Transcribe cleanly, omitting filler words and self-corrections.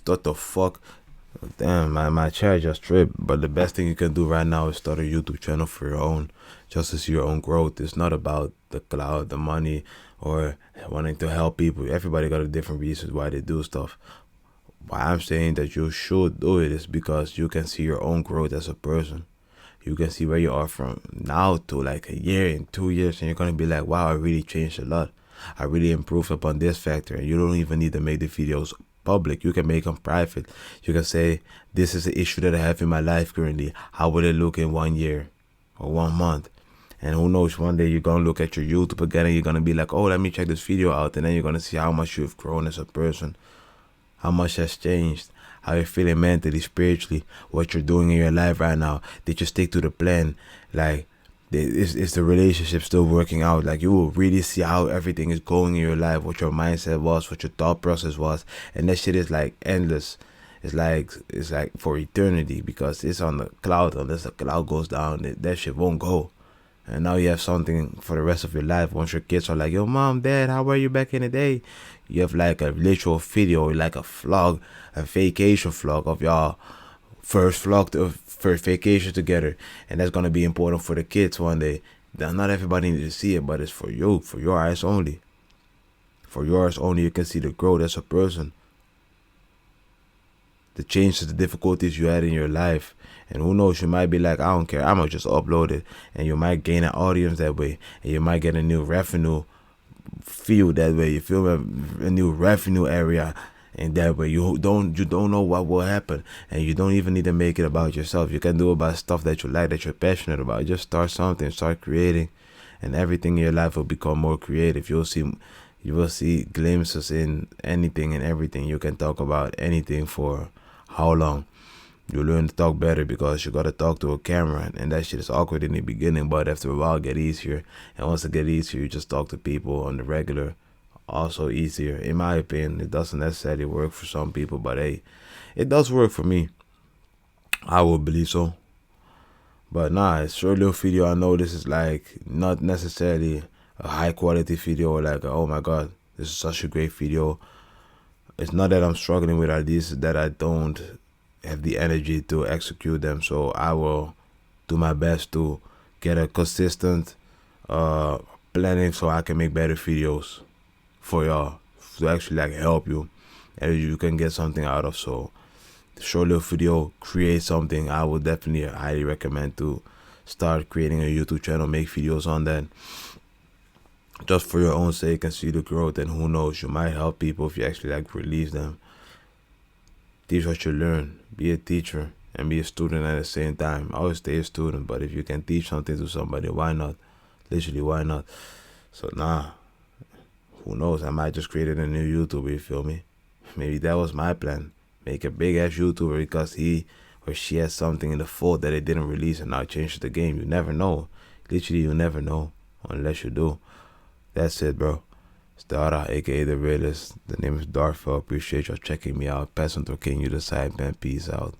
What the fuck? Damn, my chair just tripped. But the best thing you can do right now is start a YouTube channel for your own, just to see your own growth. It's not about the cloud, the money, or wanting to help people. Everybody got a different reasons why they do stuff. Why I'm saying that you should do it is because you can see your own growth as a person. You can see where you are from now to like a year and 2 years, and you're gonna be like, wow, I really changed a lot. I really improved upon this factor. And you don't even need to make the videos public. You can make them private. You can say, this is the issue that I have in my life currently. How will it look in 1 year or 1 month? And who knows, one day you're gonna look at your YouTube again and you're gonna be like, oh, let me check this video out. And then you're gonna see how much you've grown as a person, how much has changed, how you're feeling mentally, spiritually, what you're doing in your life right now. Did you stick to the plan? Like, is the relationship still working out? Like, you will really see how everything is going in your life, what your mindset was, what your thought process was. And that shit is like endless. It's like for eternity, because it's on the cloud. Unless the cloud goes down, that shit won't go. And now you have something for the rest of your life. Once your kids are like, yo, mom, dad, how were you back in the day? You have like a literal video, like a vlog, a vacation vlog of y'all first vacation together. And that's going to be important for the kids one day. Not everybody needs to see it, but it's for you, for your eyes only. For yours only, you can see the growth as a person, the changes, the difficulties you had in your life. And who knows, you might be like, I don't care, I'm gonna just upload it. And you might gain an audience that way. And you might get a new revenue field that way. You feel me? A new revenue area. And that way you don't know what will happen. And you don't even need to make it about yourself. You can do it about stuff that you like, that you're passionate about. Just start something, start creating. And everything in your life will become more creative. You will see glimpses in anything and everything. You can talk about anything for how long? You learn to talk better because you gotta talk to a camera, and that shit is awkward in the beginning, but after a while it get easier. And once it get easier, you just talk to people on the regular, also easier. In my opinion, it doesn't necessarily work for some people, but hey, it does work for me. I would believe so. But nah, it's short little video. I know this is like not necessarily a high quality video or like, oh my god, this is such a great video. It's not that I'm struggling with ideas, it's that I don't have the energy to execute them. So I will do my best to get a consistent planning so I can make better videos for y'all, to actually like help you and you can get something out of. So the short little video, create something. I would definitely highly recommend to start creating a YouTube channel, make videos on that, just for your own sake, and see the growth. And who knows, you might help people if you actually like release them. Teach what you learn. Be a teacher and be a student at the same time. Always stay a student, but if you can teach something to somebody, why not? Literally, why not? So nah, who knows, I might just create a new YouTuber, you feel me? Maybe that was my plan. Make a big ass YouTuber because he or she has something in the fold that they didn't release and now change the game. You never know. Literally, you never know unless you do. That's it, bro. It's Dara, aka DaRealest. The name is Darvell. Appreciate y'all checking me out. Peasant or King, you decide, man. Peace out.